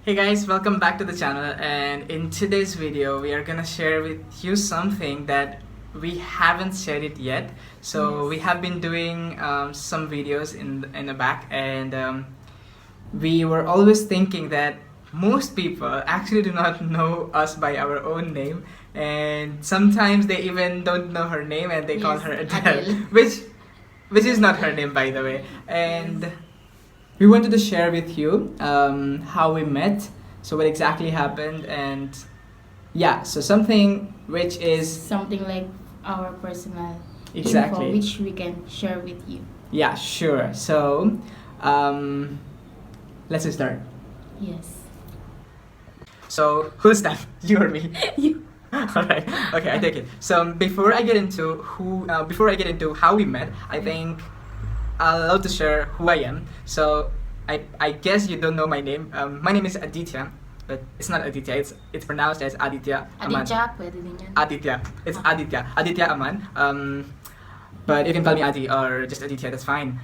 Hey guys, welcome back to the channel, and in today's video we are gonna share with you something that we haven't shared it yet. So we have been doing some videos in the back, and we were always thinking that most people actually do not know us by our own name, and sometimes they even don't know her name and they call her Adele, Adele. which is not her name, by the way. And we wanted to share with you how we met, so what exactly happened, and yeah, so something which is Something like our personal exactly, info which we can share with you. yeah, sure. So let's just start. Yes. So who's that? You or me? You. All right. Okay, I take it. So before I get into how we met, I think I'll love to share who I am. So I guess you don't know my name. My name is Aditya, but it's not Aditya. It's pronounced as Aditya Aman. Aditya, pwede din yan. Aditya. It's Aditya. Aditya Aman. But you can call me Adi or just Aditya. That's fine.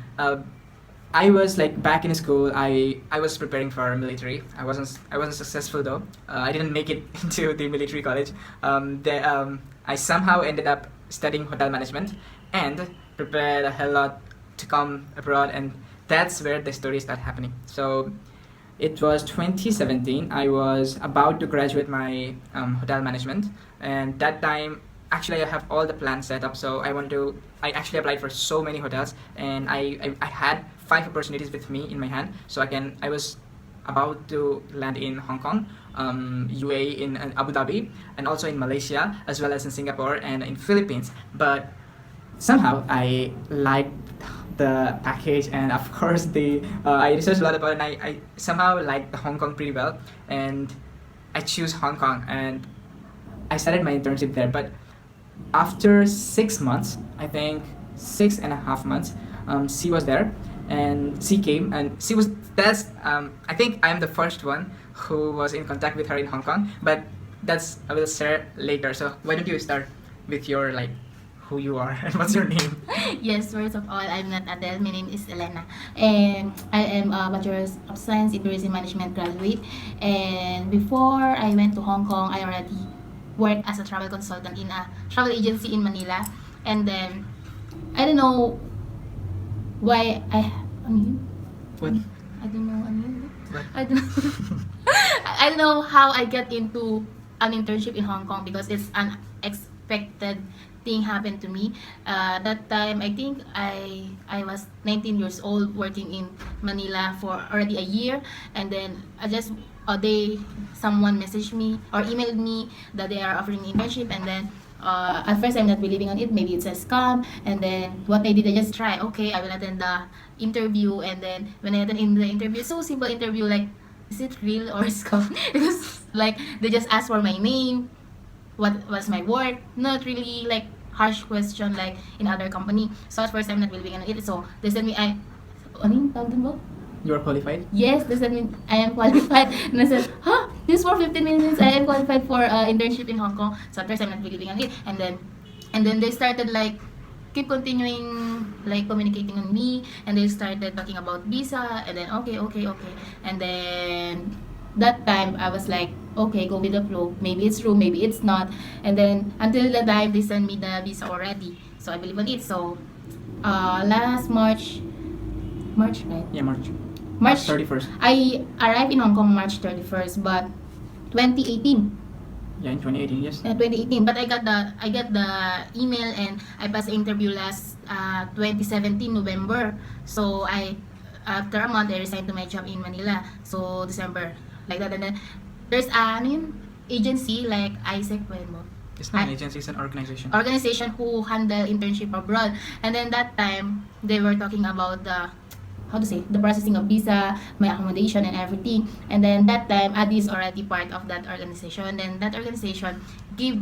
I was like back in school. I was preparing for military. I wasn't successful though. I didn't make it into the military college. I somehow ended up studying hotel management and prepared a hell lot to come abroad, and that's where the story started happening. So it was 2017. I was about to graduate my hotel management, and that time actually I have all the plans set up. So I actually applied for so many hotels, and I had 5 opportunities with me in my hand. So I was about to land in Hong Kong, UAE, in Abu Dhabi, and also in Malaysia, as well as in Singapore and in Philippines. But somehow I liked the package, and of course I researched a lot about it, and I somehow liked the Hong Kong pretty well, and I choose Hong Kong, and I started my internship there. But after 6 months, I think 6.5 months, she was there, and she came, and I think I'm the first one who was in contact with her in Hong Kong, but I will share later. So why don't you start with your who you are and what's your name? Yes, first of all, I'm not Adele. My name is Elena. And I am a Bachelor of Science in Tourism Management graduate. And before I went to Hong Kong, I already worked as a travel consultant in a travel agency in Manila. And then, I don't know why What? I don't know, What? I don't know. I don't know how I get into an internship in Hong Kong because it's unexpected thing happened to me. That time, I think I was 19 years old working in Manila for already a year, and then someone messaged me or emailed me that they are offering me internship, and then at first I'm not believing on it. Maybe it's a scam, and then what I did, I just try. Okay, I will attend the interview, and then when I attend in the interview, so simple interview, like, is it real or scam? Because like they just asked for my name, what was my work, not really like harsh question like in other company. So at first I'm not believing on it. So they said me, ano yung tawag dun ba? You are qualified? Yes, they said me I am qualified. And I said, this for 15 minutes I am qualified for internship in Hong Kong. So at first I'm not believing on it. And then they started like keep continuing like communicating on me, and they started talking about visa, and then okay. And then that time I was like, okay, go with the flow. Maybe it's true, maybe it's not. And then until the time they sent me the visa already, so I believe on it. So last March, right? Yeah, March March 31st. I arrived in Hong Kong March 31st, but 2018. Yeah, in 2018, yes. 2018, but I got the email, and I passed the interview last 2017 November. So after a month I resigned to my job in Manila. So December, like that. And then there's an agency like Isaac Bueno. It's not an agency, it's an Organization who handle internship abroad. And then that time they were talking about the processing of visa, my accommodation and everything. And then that time Adi is already part of that organization. And then that organization give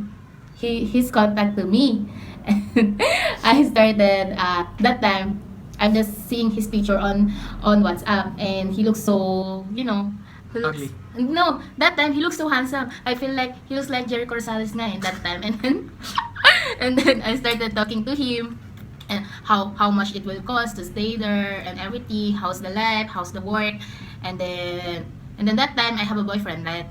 his contact to me. And I started that time I'm just seeing his picture on WhatsApp, and he looks so, Ugly. No, that time he looks so handsome. I feel like he looks like Jericho Rosales na in that time. And then I started talking to him, and how much it will cost to stay there and everything, how's the life, how's the work. And then And then that time I have a boyfriend, right?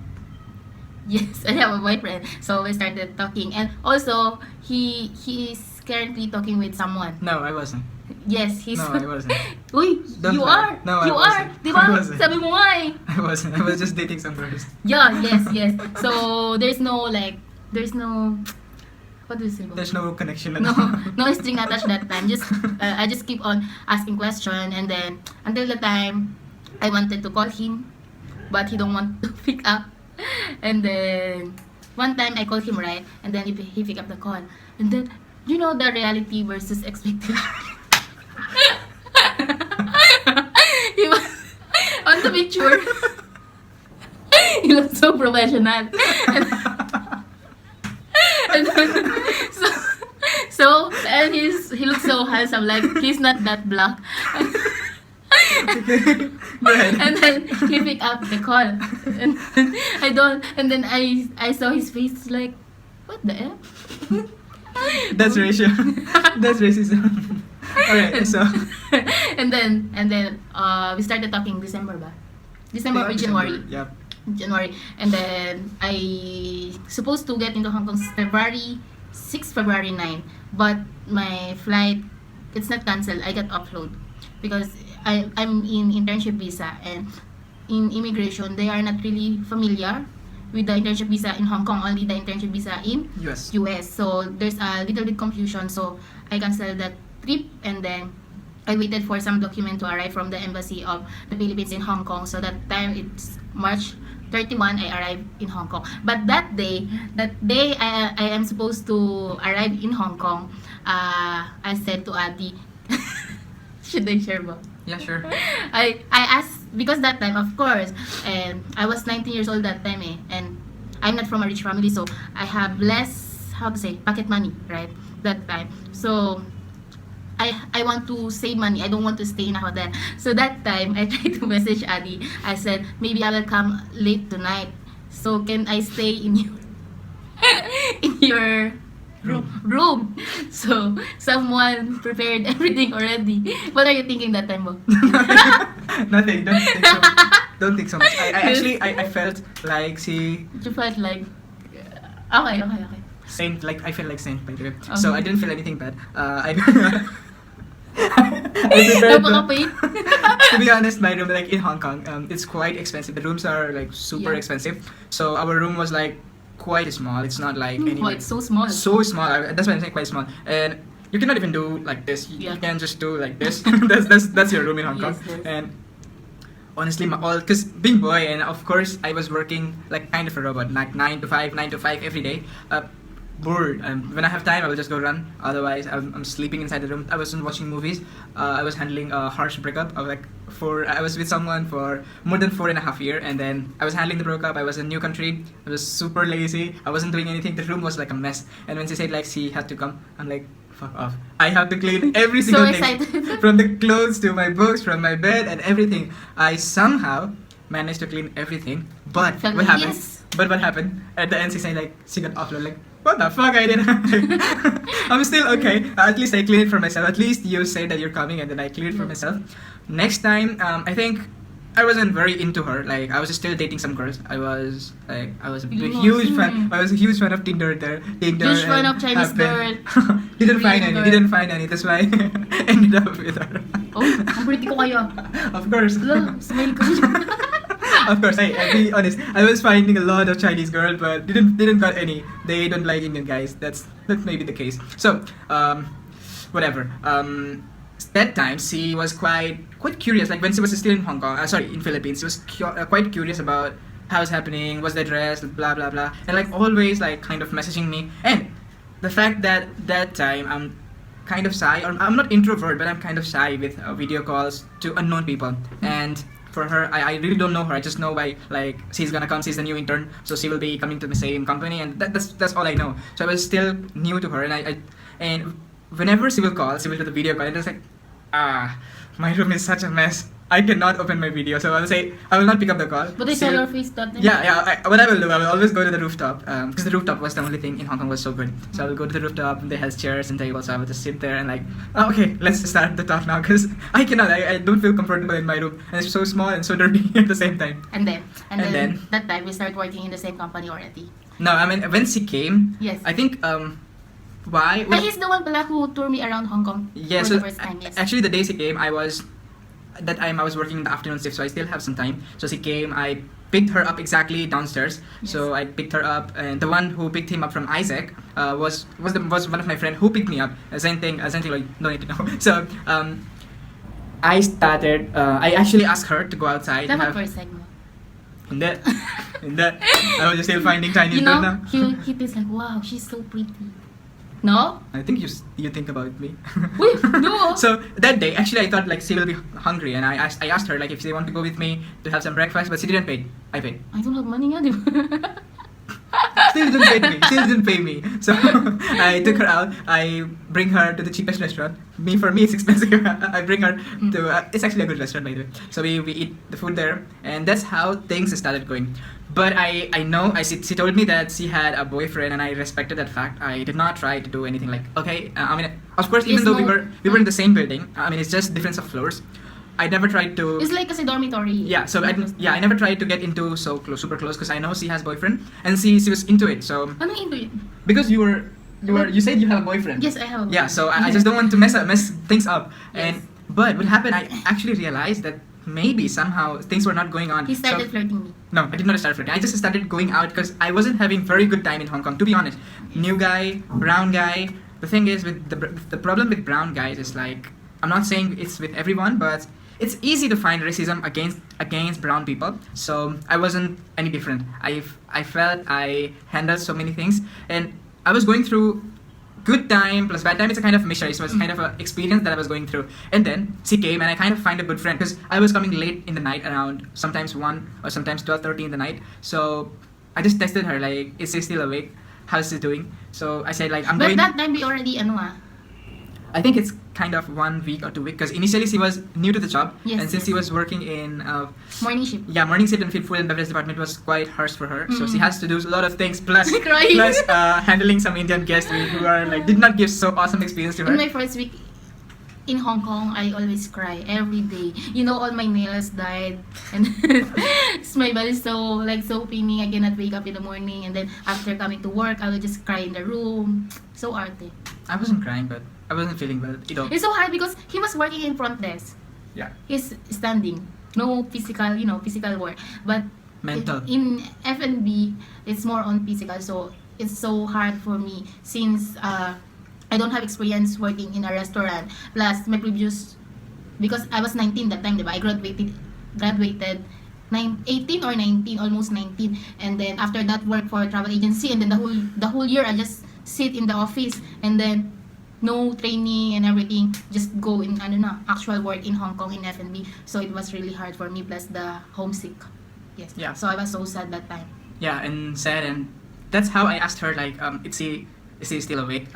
Yes, I have a boyfriend. So we started talking, and also he is currently talking with someone. No, I wasn't. Yes, he's. No, I wasn't. Uy, Don't you lie. are. No, You I are. wasn't. Diba? I wasn't. Sabi mo nga eh. I wasn't. I was just dating some girls. Yeah, yes. So there's no what do you say? There's no connection at No, all. no string attached that time. Just I just keep on asking question, and then until the time I wanted to call him, but he don't want to pick up. And then one time I called him, right, and then he picked up the call, and then you know the reality versus expectation. He was on the picture. He looked so professional. And and he looks so handsome, like he's not that black. Go ahead. And then he picked up the call, and then I saw his face like, what the hell? That's racial. That's racism. Alright, so. and then we started talking December ba? December or January. Yep. January. And then I supposed to get into Hong Kong February 6, February 9. But my flight, it's not cancelled. I got offload because I'm in internship visa, and in immigration they are not really familiar with the internship visa in Hong Kong, only the internship visa in US. So there's a little bit confusion. So I canceled that trip, and then I waited for some document to arrive from the embassy of the Philippines in Hong Kong. So that time it's March 31, I arrived in Hong Kong. But that day I am supposed to arrive in Hong Kong, I said to Adi, should I share ba? Yeah, sure. I asked, because that time, of course, and I was 19 years old that time and I'm not from a rich family, so I have less, how to say, pocket money, right, that time. So I want to save money. I don't want to stay in a hotel. So that time, I tried to message Adi. I said, maybe I will come late tonight. So can I stay in your room? So someone prepared everything already. What are you thinking that time, Bo? Nothing. Don't think so. Don't think so much. I felt like You felt like okay. saint. Like I felt like saint by the way. Okay. So I didn't feel anything bad. I prepared Napaka-pain. to be honest, my room like in Hong Kong, it's quite expensive. The rooms are like super Yeah. expensive. So our room was like quite small. It's not like Oh, anyway. it's so small. So small. That's why I'm saying quite small. And you cannot even do like this. You Yeah. can just do like this. that's your room in Hong Kong. Yes. And honestly, because being boy, and of course I was working like kind of a robot, like 9 to 5 every day. Bored. When I have time, I will just go run. Otherwise, I'm sleeping inside the room. I wasn't watching movies. I was handling a harsh breakup. I was with someone for more than 4.5 years, and then I was handling the breakup. I was in a new country. I was super lazy. I wasn't doing anything. The room was like a mess. And when she said like she had to come, I'm like, fuck off. I have to clean every So single thing, excited. from the clothes to my books, from my bed and everything. I somehow managed to clean everything. But Felt what like, happened? yes. But what happened? At the end, she said like she got offload. Like, what the fuck? I didn't. I'm still okay. At least I cleaned it for myself. At least you say that you're coming, and then I cleared it for myself. Next time, I think I wasn't very into her. Like I was still dating some girls. I was a huge fan. I was a huge fan of Tinder there. Tinder. Huge fan of Chinese happened. girl. Didn't find Korean any. girl. Didn't find any. That's why I ended up with her. Oh, ang pretty ko kayo. Of course. Hello, smile ko siya. Of course, I'll be honest. I was finding a lot of Chinese girls, but didn't got any. They don't like Indian guys. That may be the case. So, whatever. That time she was quite curious. Like when she was still in Hong Kong, in Philippines, she was quite curious about how's happening, what's the dress, blah blah blah, and like always like kind of messaging me. And the fact that that time I'm kind of shy, or I'm not introvert, but I'm kind of shy with video calls to unknown people. And for her, I really don't know her. I just know by like she's gonna come. She's the new intern, so she will be coming to the same company, and that's all I know. So I was still new to her, and whenever she will call, she will do the video call, and it's like, my room is such a mess. I cannot open my video, so I'll say I will not pick up the call. But I saw your face that time. Yeah. What I will do, I will always go to the rooftop because the rooftop was the only thing in Hong Kong was so good. So I will go to the rooftop and they has chairs and tables. So I will just sit there and like, oh, okay, let's start the talk now because I cannot. I don't feel comfortable in my room and it's so small and so dirty at the same time. And then that time we start working in the same company already. No, I mean when she came, Yes. I think why? But he's the one pala who toured me around Hong Kong Yeah, for so the first time. Yes. actually the day she came, that time I was working in the afternoon shift, so I still have some time. So she came, I picked her up exactly downstairs. Yes. So I picked her up, and the one who picked him up from Isaac was one of my friend who picked me up. Same thing like no need to know. So I started. I actually asked her to go outside. Dapat first segment. Hindi. I was still finding Chinese You food know, now. he thinks like, wow, she's so pretty. No? I think you think about me. Wait, no. So that day, actually, I thought like she will be hungry, and I asked her like if she want to go with me to have some breakfast, but she didn't pay. I paid. I don't have money nga, di ba? Still didn't pay me. So I took her out. I bring her to the cheapest restaurant. For me, it's expensive. I bring her to. It's actually a good restaurant, by the way. So we eat the food there, and that's how things started going. But I know she told me that she had a boyfriend, and I respected that fact. I did not try to do anything like okay. I mean, of course, even Yes, though no. we were in the same building. I mean, it's just difference of floors. I never tried to. It's like kasi dormitory. Yeah, so I never tried to get into super close because I know she has boyfriend and she was into it. So Anong into it? because you said you have a boyfriend. Yes, I have. Yeah, so I just don't want to mess things up. Yes. But what happened? I actually realized that maybe somehow things were not going on. He started So- flirting me. No, I did not start flirting. I just started going out because I wasn't having very good time in Hong Kong. To be honest, new guy, brown guy. The thing is with the problem with brown guys is like I'm not saying it's with everyone, but it's easy to find racism against brown people. So I wasn't any different. I felt I handled so many things, and I was going through good time plus bad time. It's a kind of mixture. It was kind of an experience that I was going through. And then she came, and I kind of find a good friend because I was coming late in the night, around sometimes 1 or sometimes 12:30 in the night. So I just texted her like, is she still awake? How's she doing? So I said like I'm But going. that time we already, I think it's kind of 1 week or 2 weeks because initially she was new to the job, Yes, and since yes. she was working in morning shift. morning shift and food and beverage department was quite harsh for her. So she Mm. has to do a lot of things plus Crying. handling some Indian guests who are like did not give so awesome experience to her. In my first week in Hong Kong, I always cry every day. You know, all my nails died, and my body is so paining. I cannot wake up in the morning, and then after coming to work, I will just cry in the room. So arte. I wasn't crying, but I wasn't feeling well. It's so hard because he was working in front desk. Yeah. He's standing, no physical, physical work. But Mental. in F&B, it's more on physical. So it's so hard for me since I don't have experience working in a restaurant. Plus my previous, because I was 19 that time, diba? I graduated 18 or 19, almost 19. And then after that, work for a travel agency. And then the whole year, I just sit in the office. And then no training and everything. Just go in, actual work in Hong Kong in F&B. So it was really hard for me. Plus the homesick. Yes. Yeah. So I was so sad that time. Yeah, and sad, and that's how I asked her like, is she still awake?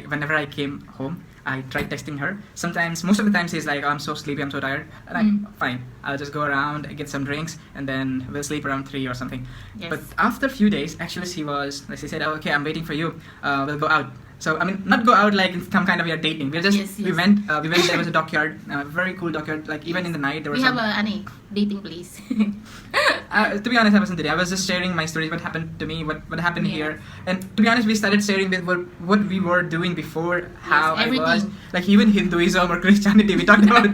Whenever I came home, I tried texting her. Most of the time she's like, oh, I'm so sleepy, I'm so tired. And I'm fine. I'll just go around, get some drinks, and then we'll sleep around 3 or something. Yes. But after a few days, actually she said, oh, okay, I'm waiting for you. We'll go out. So I mean, not go out like in some kind of dating. We went. There was a dockyard, very cool dockyard. Like even in the night, there was. We have a dating place. To be honest, I wasn't today. I was just sharing my stories, what happened to me, what happened Yeah. here, and to be honest, we started sharing with what we were doing before, how I was, everything. like even Hinduism or Christianity. We talked about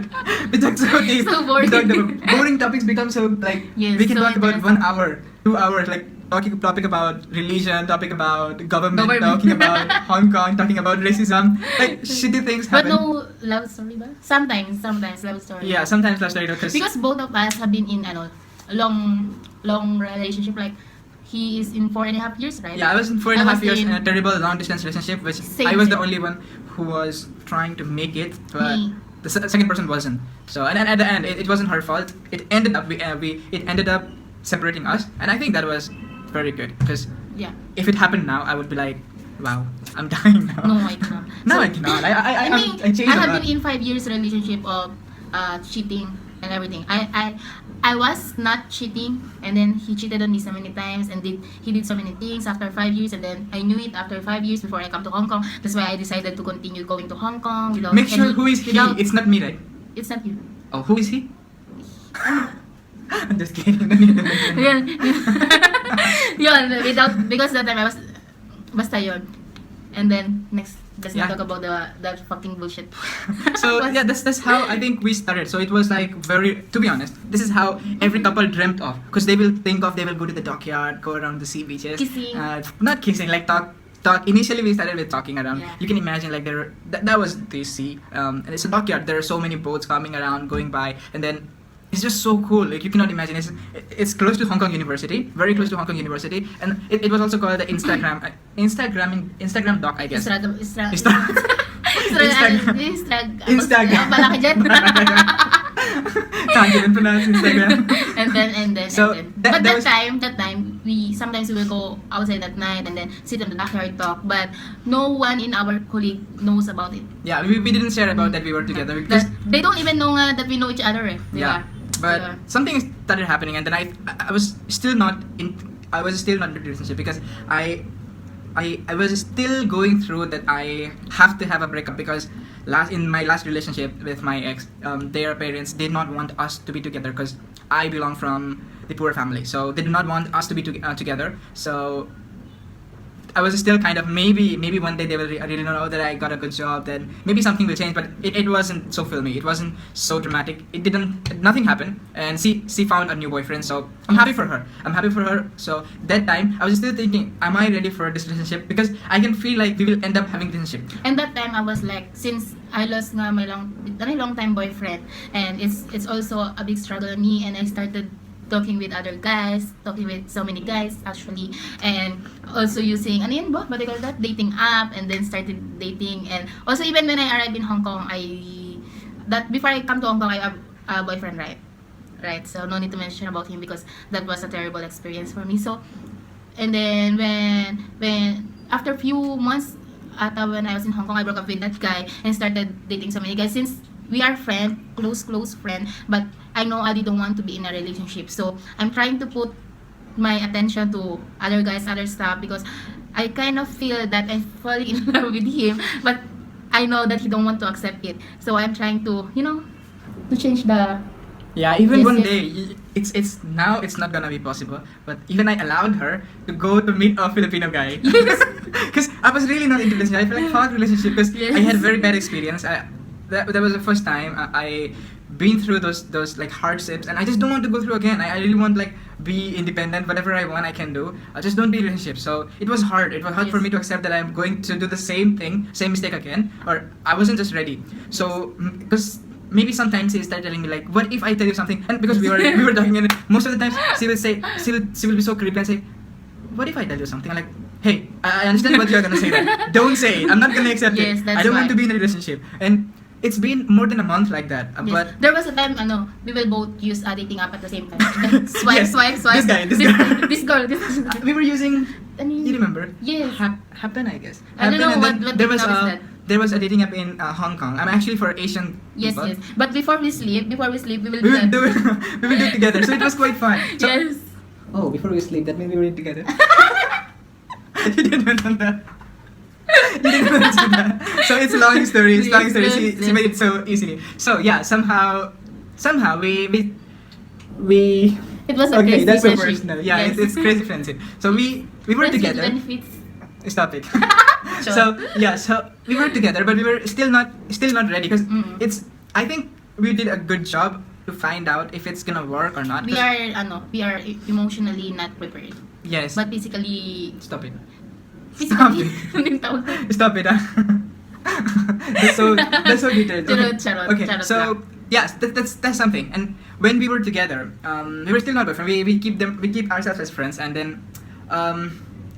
we talked so deep. So boring. We talked about boring topics become so like Yes, we can so talk about interesting. 1 hour, 2 hours, like topic about religion, topic about government, Government. talking about Hong Kong, talking about racism, like shitty things But happen. no love story ba? Sometimes love story. Yeah, sometimes love story Because both of us have been in long relationship. Like he is in 4.5 years, right? Yeah, I was in 4.5 was years in in- a terrible long distance relationship, which Same, I was the same. only one who was trying to make it, but Me. the second person wasn't. So and then at the end, it wasn't her fault. It ended up it ended up separating us, and I think that was very good because Yeah. if it happened now, I would be like, wow, I'm dying now. No, I cannot. No, So, I cannot. I I mean, changed I a have lot. been in 5 years relationship of cheating and everything. I was not cheating, and then he cheated on me so many times, and he did so many things after 5 years, and then I knew it after 5 years before I come to Hong Kong. That's why I decided to continue going to Hong Kong without Make sure who is he? without- It's not me, right? It's not you. Oh, who is he? I'm just kidding. Yun. Yun, without, because that time I was, basta yun. And then, next, let's not Yeah. talk about that fucking bullshit. So yeah, that's how I think we started. So it was like very, to be honest, this is how every couple dreamt of, because they will go to the dockyard, go around the sea beaches, Kissing. not kissing, like talk. Initially we started with talking around. Yeah. You can imagine like that was the sea, and it's a dockyard. There are so many boats coming around, going by, and then it's just so cool. Like you cannot imagine. It's close to Hong Kong University, very close to Hong Kong University, and it was also called the Instagram doc, I guess. Instagram. Instagram. Bala ka dyan. Can't even pronounce Instagram. and then So, and then. that But was- that time we sometimes we will go outside at night and then sit on the backyard talk, but no one in our colleague knows about it. Yeah, we didn't share about that we were together because They don't even know nga that we know each other, eh. yeah, but Yeah. something started happening, and then I was still not in a relationship because I was still going through that I have to have a breakup because in my last relationship with my ex, their parents did not want us to be together because I belong from the poor family, so they did not want us to be together. So I was still kind of maybe one day they will really know that I got a good job, then maybe something will change, but it wasn't so filmy, it wasn't so dramatic, nothing happened, and she found a new boyfriend, so I'm happy for her. So that time I was still thinking, am I ready for this relationship, because I can feel like we will end up having relationship. And that time I was like, since I lost nga my long time boyfriend, and it's also a big struggle on me, and I started talking with other guys, talking with so many guys actually, and also using ano yun ba? What do you call that? Dating app, and then started dating, and also even when I arrived in Hong Kong, before I come to Hong Kong, I have a boyfriend, right? So no need to mention about him because that was a terrible experience for me. So, and then when after a few months, when I was in Hong Kong, I broke up with that guy and started dating so many guys. Since we are close friend, but I know I didn't want to be in a relationship. So I'm trying to put my attention to other guys, other stuff, because I kind of feel that I'm falling in love with him, but I know that he don't want to accept it. So I'm trying to, to change the. Yeah, even Yes, one yes. day, it's now it's not gonna be possible. But even I allowed her to go to meet a Filipino guy, because I was really not into relationship. I feel like fuck relationship because I had very bad experience. That was the first time I been through those like hardships, and I just don't want to go through again. I really want like be independent, whatever I want I can do. I just don't be in a relationship. So it was hard. It was hard for Yes. me to accept that I'm going to do the same mistake again, or I wasn't just ready. So because maybe sometimes she started telling me like, what if I tell you something? And because we were talking, and most of the times she will be so creepy and say, what if I tell you something? I'm like, hey, I understand what you're gonna say. That don't say it. I'm not gonna accept Yes, it. that's I don't want why. to be in a relationship. And it's been more than a month like that. Yes. But There was a time, we will both use a dating app at the same time. Swipe, Yes. swipe. This guy. This girl. we were using. Ano yun? You remember? Yes. Happen, I guess. I don't know Happen, and then what there was dating app is that. there was a dating app in Hong Kong. I'm actually for Asian Yes, people. yes. But before we sleep, we will We do will that. do it. We will do it together. So it was quite fun. So, Yes. Oh, before we sleep, that means we were in together. You didn't mention that. You didn't mention that. So it's a long story. It's a long story. She made it so easily. So yeah, somehow we. It was a Okay, crazy that's so friendship. personal. Yeah, Yes. it's crazy friendship. So we were Friends with together. benefits. Stop it. Sure. So yeah, so we were together, but we were still not ready because Mm. I think we did a good job to find out if it's gonna work or not. We 'cause- are emotionally not prepared. Yes. But physically, Stop it. physically, ano yung tawag? Stop it. That's so detailed. Okay. Charot, Okay. charot So lang. yes, that's something. And when we were together, we were still not boyfriend. We keep ourselves as friends, and then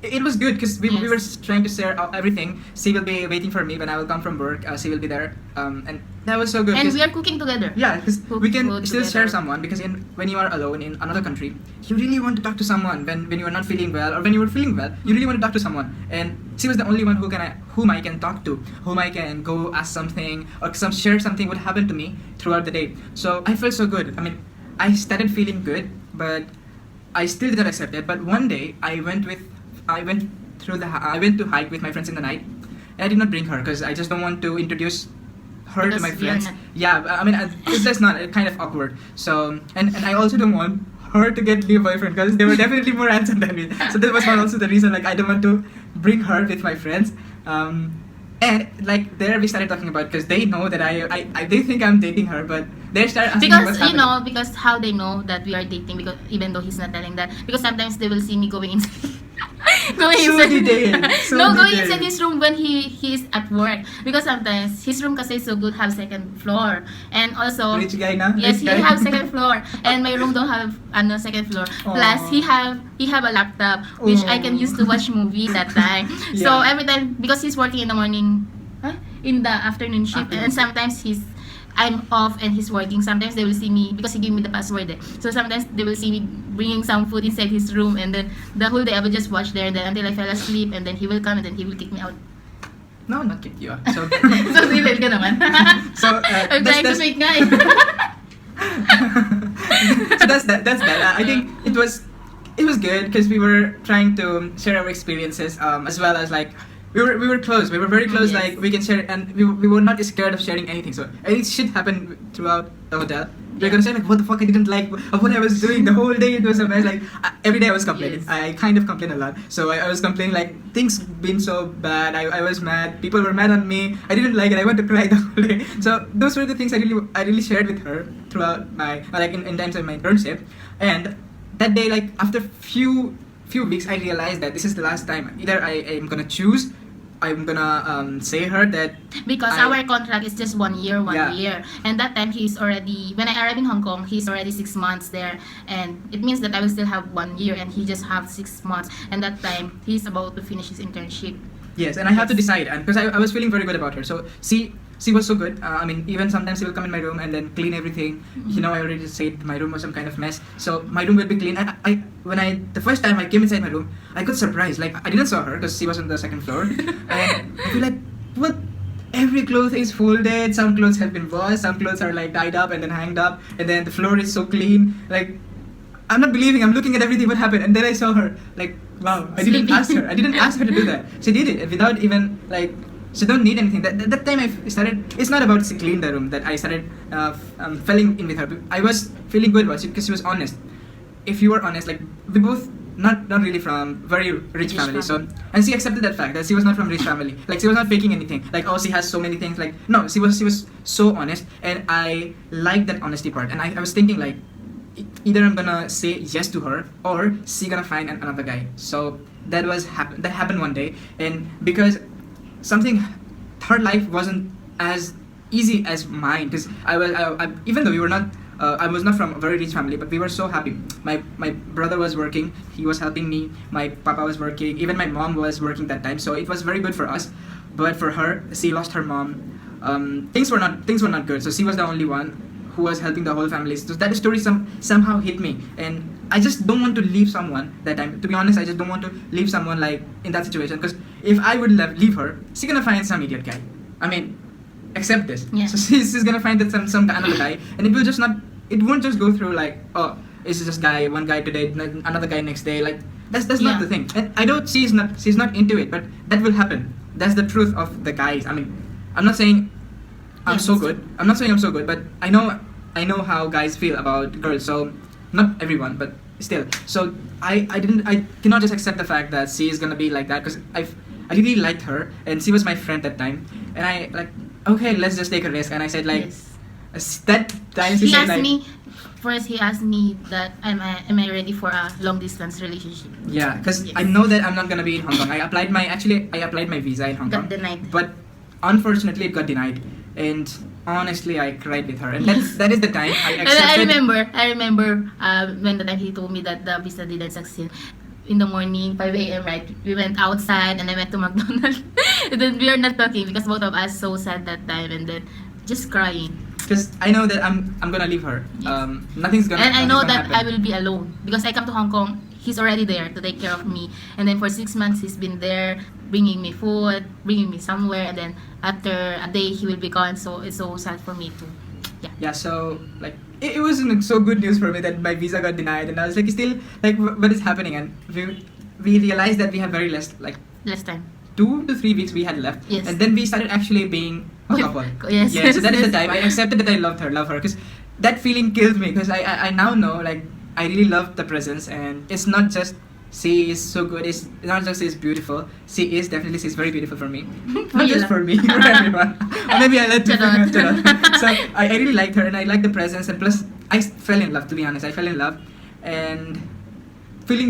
it was good because we were Yes. trying to share everything. She will be waiting for me when I will come from work. She will be there, and that was so good. And 'cause- we are cooking together. yeah, because Cook we can food still share together. someone, because when you are alone in another country, you really want to talk to someone when you are not feeling well, or when you were feeling well, you really want to talk to someone. And she was the only one whom I can talk to, whom I can go ask something or share something what happened to me throughout the day. So I felt so good. I mean, I started feeling good, but I still did not accept it. But one day I went to hike with my friends in the night, and I did not bring her because I just don't want to introduce her to Because my we are friends. not- Yeah, I mean, it's just not kind of awkward. So, and I also don't want her to get new boyfriend because they were definitely more handsome than me. So that was also the reason. Like, I don't want to bring her with my friends. And like there we started talking about, because they know that they think I'm dating her, but they started asking me what's Because you happening. know, because how they know that we are dating, because even though he's not telling that, because sometimes they will see me going inside going So inside detailed, so no, going detailed. inside his room when he is at work, because sometimes his room kasi so good have second floor, and also Rich guy na? yes, Rich he guy. have second floor, and my room don't have second floor. Plus Aw. he have a laptop which I can use to watch movie that time. So Yeah. every time, because he's working in the morning, in the afternoon shift, and sometimes I'm off and he's working. Sometimes they will see me, because he gave me the password. So sometimes they will see me bringing some food inside his room, and then the whole day I will just watch there, and then until I fell asleep, and then he will come and then he will kick me out. No, not kick you. So, So civil ka naman. so I'm trying to make nga eh. so that's that. I think it was good because we were trying to share our experiences, as well as like we were close. We were very close. Yes. Like we can share, and we were not scared of sharing anything. So anything should happen throughout the hotel. We're gonna say like, what the fuck, I didn't like what I was doing the whole day. It was a mess. Like every day I was complaining. Yes. I kind of complain a lot. So I was complaining like things been so bad. I was mad. People were mad on me. I didn't like it. I want to cry the whole day. So those were the things I really shared with her throughout my in times of my internship. And that day, like after few weeks, I realized that this is the last time. Either I am gonna choose, I'm gonna say her that Because I- our contract is just 1 year, Yeah. year. And that time he's already, when I arrived in Hong Kong, he's already 6 months there. And it means that I will still have 1 year and he just have 6 months. And that time he's about to finish his internship. yes, and I have to decide, and because I was feeling very good about her. So she was so good. I mean, even sometimes she will come in my room and then clean everything. You know, I already said my room was some kind of mess, so my room will be clean. The first time I came inside my room, I got surprised. Like I didn't saw her because she was on the second floor, and I feel like, what? Every cloth is folded. Some clothes have been washed. Some clothes are like tied up and then hanged up, and then the floor is so clean. Like I'm not believing. I'm looking at everything what happened, and then I saw her. Like wow, I didn't Sleeping. ask her. I didn't ask her to do that. She did it without even like. She don't need anything. That time I started. It's not about she cleaned the room. That I started falling in with her. I was feeling good about it because she was honest. If you were honest, like we both not really from very rich family. So and she accepted that fact that she was not from rich family. Like she was not faking anything. Like oh she has so many things. Like no, she was so honest, and I liked that honesty part. And I was thinking like either I'm gonna say yes to her or she gonna find another guy. So that happened one day, and because her life wasn't as easy as mine, because I even though we were not I was not from a very rich family, but we were so happy. My brother was working, he was helping me, my papa was working, even my mom was working that time, so it was very good for us. But for her, she lost her mom. Things were not good, so she was the only one who was helping the whole family. So that story somehow hit me, and I just don't want to leave someone that time. To be honest, I just don't want to leave someone like in that situation, because if I would leave her, she's gonna find some idiot guy. I mean, accept this. Yeah. So she's gonna find that some another guy, and it won't just go through like, oh, it's just one guy today, another guy next day. Like that's not Yeah. the thing. And I don't she's not into it, but that will happen. That's the truth of the guys. I mean, I'm not saying I'm so good. I'm not saying I'm so good, but I know how guys feel about girls. So not everyone, but still. So I cannot just accept the fact that she is gonna be like that, because I really liked her and she was my friend that time, and I like, okay, let's just take a risk. And I said like, Yes. that time she He said asked like, me, first he asked me that am I ready for a long distance relationship. yeah, because Yes. I know that I'm not gonna be in Hong Kong. I applied my visa in Hong Kong, Got denied. but unfortunately it got denied, and honestly I cried with her, and Yes. that is the time I And accepted. I remember when the time he told me that the visa didn't succeed. in the morning, 5 a.m., right? We went outside and I went to McDonald's. And then we are not talking because both of us so sad that time and then just crying. Because I know that I'm gonna leave her. Yes. Nothing's gonna. And I know nothing's that gonna I will be alone because I come to Hong Kong. He's already there to take care of me. And then for 6 months, he's been there bringing me food, bringing me somewhere. And then after a day, he will be gone. So it's so sad for me too. Yeah, so like it wasn't so good news for me that my visa got denied, and I was like, still like, what is happening? And we realized that we have very less, like Last time. 2 to 3 weeks we had left, Yes. and then we started actually being a couple. Yes. Yeah, so that is the Yes. time I accepted that I love her, because that feeling killed me, because I now know, like, I really love the presence, and it's not just she is so good, it's not just she's beautiful, she is definitely, she's very beautiful for me, not just for me, for everyone. Or maybe I let Charot. So I really liked her, and I liked the presence, and plus I fell in love, to be honest. I fell in love, and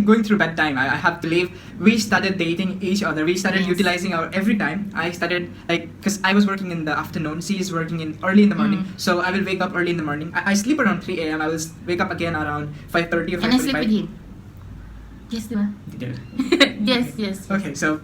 going through bad time, I have to leave. We started dating each other. We started Yes. utilizing our every time. I started, like, because I was working in the afternoon. She is working in early in the morning. So I will wake up early in the morning. I sleep around 3 a.m. I will wake up again around 5:30 or 5:45. And I sleep with him. Yes, diba? You did. Yes. Okay, so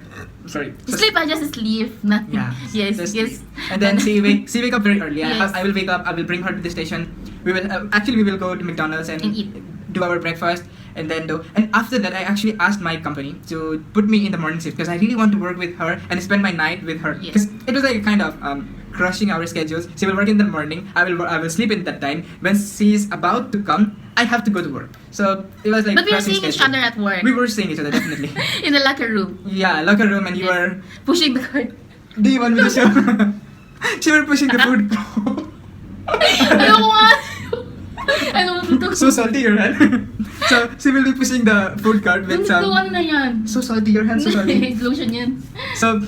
sorry. So, Sleep, I just sleep. Nothing. yeah. Yes. just sleep. And then she wake up very early. Yes. I will wake up. I will bring her to the station. We will we will go to McDonald's and And eat. do our breakfast, and then after that I actually asked my company to put me in the morning shift, because I really want to work with her and spend my night with her, Yes. because it was like kind of crushing our schedules. She will work in the morning, I will sleep in that time. When she's about to come, I have to go to work, so it was like But we were crushing seeing each schedule. other at work. We were seeing each other, definitely. In the locker room. Yeah, locker room, and you Yes. were, Pushing the cart. do you want me to show? She were pushing the food. I don't want. I don't want to. So salty your hand. So she will be pushing the food cart with Ito, some. ano na yan? So salty your hand, so salty. Lotion yan. So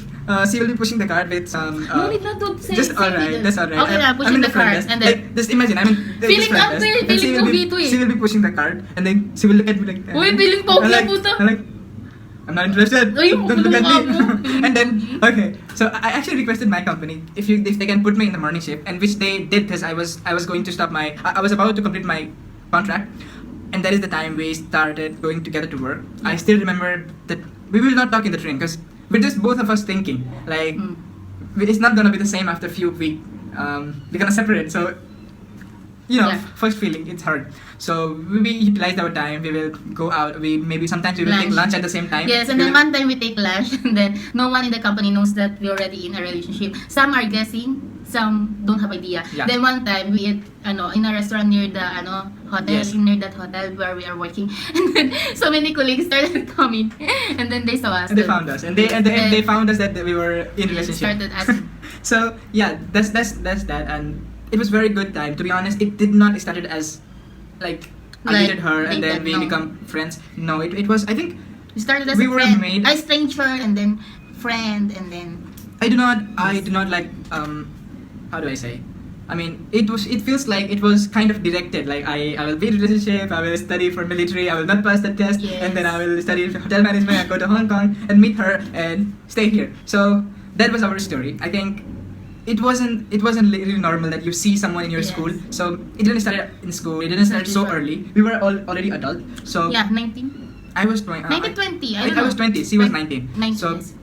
she will be pushing the cart with some. No need na to say. Just say alright, it. that's alright. Okay na, I'm pushing in the front cart. desk. And then, like, just imagine, I'm in the Feeling front unfair, desk, and feeling Tobito eh. she will be pushing the cart, and then she will look at me like. Uy, feeling pogi I'm like, na puta. I'm like, I'm not interested. Ay, Don't look at kulong me. ako. And then, okay, so I actually requested my company if they can put me in the morning shift, and which they did, because I was going to stop my, I was about to complete my contract, and that is the time we started going together to work. I still remember that we will not talk in the train, because we're just both of us thinking like it's not gonna be the same after a few weeks. We're gonna separate, so Yeah. first feeling, it's hard. So we utilize our time. We will go out. Maybe sometimes we will take lunch at the same time. Yes, and We then will- one time we take lunch, and then no one in the company knows that we're already in a relationship. Some are guessing, some don't have idea. Yeah. Then one time we eat in a restaurant near the hotel, Yes. near that hotel where we are working, and then so many colleagues started coming, and then they saw us. And they found us, and they found us that we were in a relationship. Started asking. So yeah, that's that, and it was very good time. To be honest, it did not started as like I Like, dated her and then dated, we no. become friends. No, it was, I think We started as We a were friend, made- a stranger, and then friend, and then I do not like how do I say? I mean, it feels like it was kind of directed. Like I will be in a relationship, I will study for military, I will not pass the test, Yes. and then I will study for hotel management, I go to Hong Kong and meet her and stay here. So that was our story. I think it wasn't really normal that you see someone in your Yes. school. So it didn't start in school. It didn't start so early. We were already adult. So yeah, 19, I was 20. 19, 20. I don't I was know. 20. She was 19. 19, So yes.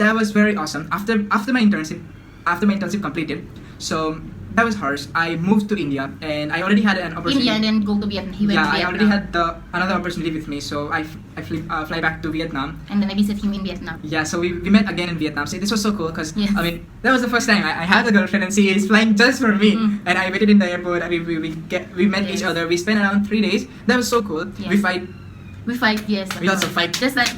that was very awesome. After my internship completed, so that was harsh. I moved to India, and I already had an opportunity. India, and then go to Vietnam. He went Yeah, to I Vietnam. already had another opportunity with me, so I fly back to Vietnam. And then I visit him in Vietnam. Yeah, so we met again in Vietnam. So this was so cool, because Yes. I mean, that was the first time I had a girlfriend, and she is flying just for me. Mm. And I waited in the airport. I mean, we met Yes. each other. We spent around 3 days. That was so cool. Yes. We fight. We fight, yes. We also fight. Just like,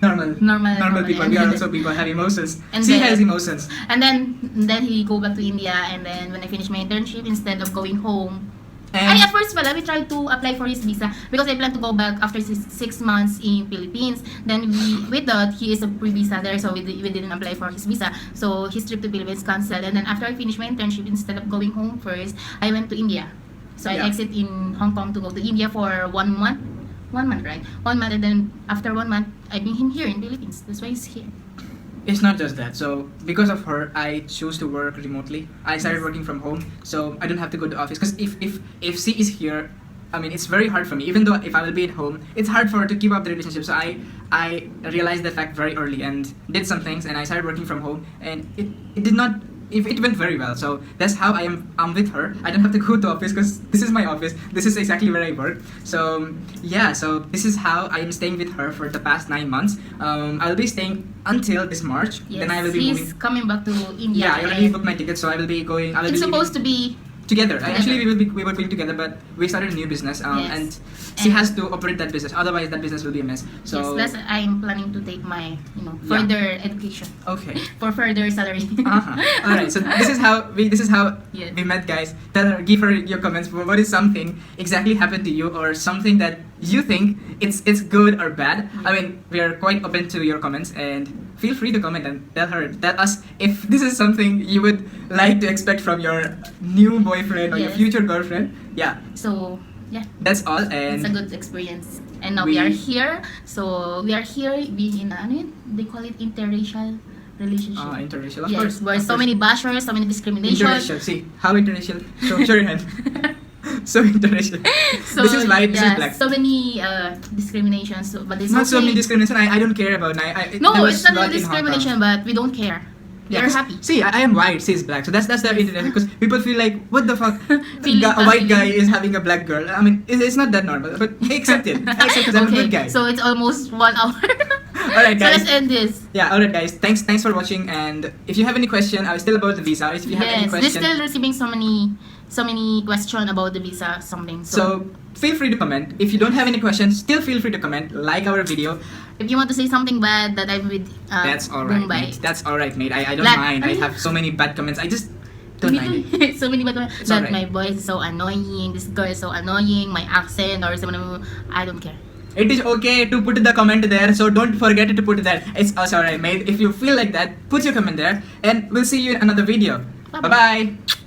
Normal Normal, people. and We are then- also people have emotions. and She then- has emotions. and then he go back to India, and then when I finish my internship, instead of going home, And at first pala, we tried to apply for his visa because I plan to go back after 6 months in Philippines. Then we thought he is a pre-visa there, so we didn't apply for his visa. So his trip to Philippines canceled. And then after I finished my internship, instead of going home first, I went to India. So I Yeah. exit in Hong Kong to go to India for 1 month. 1 month, right? 1 month, and then after 1 month, I bring him here in Philippines. That's why he's here. it's not just that. So because of her, I choose to work remotely. I started working from home, so I don't have to go to office. Because if she is here, I mean, it's very hard for me. Even though if I will be at home, it's hard for her to keep up the relationship. So I realized the fact very early and did some things, and I started working from home, and it did not. It went very well. So that's how I'm with her. I don't have to go to office because this is my office. This is exactly where I work. So yeah. So this is how I am staying with her for the past 9 months. I'll be staying until this March. Yes, Then I will be he's moving. coming back to India. Yeah, I already booked my ticket, so I will be going. I will It's be supposed leaving to be together. together. Actually, we were going together, but we started a new business, Yes. and she And- has to operate that business. Otherwise, that business will be a mess. So yes, that's I'm planning to take my further education okay. for further salary. All right. So this is how Yes. we met, guys. Tell her, give her your comments. What is something exactly happened to you, or something that you think it's good or bad? I mean, we are quite open to your comments, and feel free to comment and tell us if this is something you would like to expect from your new boyfriend or your Yes. future girlfriend. Yeah, So yeah, that's all. it's a And good experience. And now we are here. So we are here being in they call it interracial relationship. interracial, of Yes, course. where of so course. many bashers, so many discrimination. Interracial. See how interracial. Show your hand. So interracial. So, This is white. This is yeah, black. so many discriminations, but it's Not so okay. many discrimination. I don't care about. No, there was it's not lot really in Hong Kong. discrimination, but we don't care. We are 'cause- happy. See, I am white. She's black. So that's the internet, because people feel like, what the fuck? Feeling A white guy feeling. is having a black girl. I mean, it's not that normal. But I accept it. I accept because I'm a Okay, good guy. so it's almost 1 hour. Alright, So guys. let's end this. Yeah. Alright, guys. Thanks for watching. And if you have any question, still about the visa. If you have any Yes, we're question, still receiving so many questions about the visa something. so feel free to comment. If you don't have any questions, still feel free to comment. Like our video. if you want to say something bad that I would That's alright, Mumbai. mate. That's alright, mate. I don't Like- mind. I have so many bad comments. I just don't mind it. So many bad comments. It's That alright. my voice is so annoying, this girl is so annoying, my accent or something. I don't care. It is okay to put the comment there, so don't forget to put that. It's alright, mate. If you feel like that, put your comment there, and we'll see you in another video. Bye-bye. Bye bye.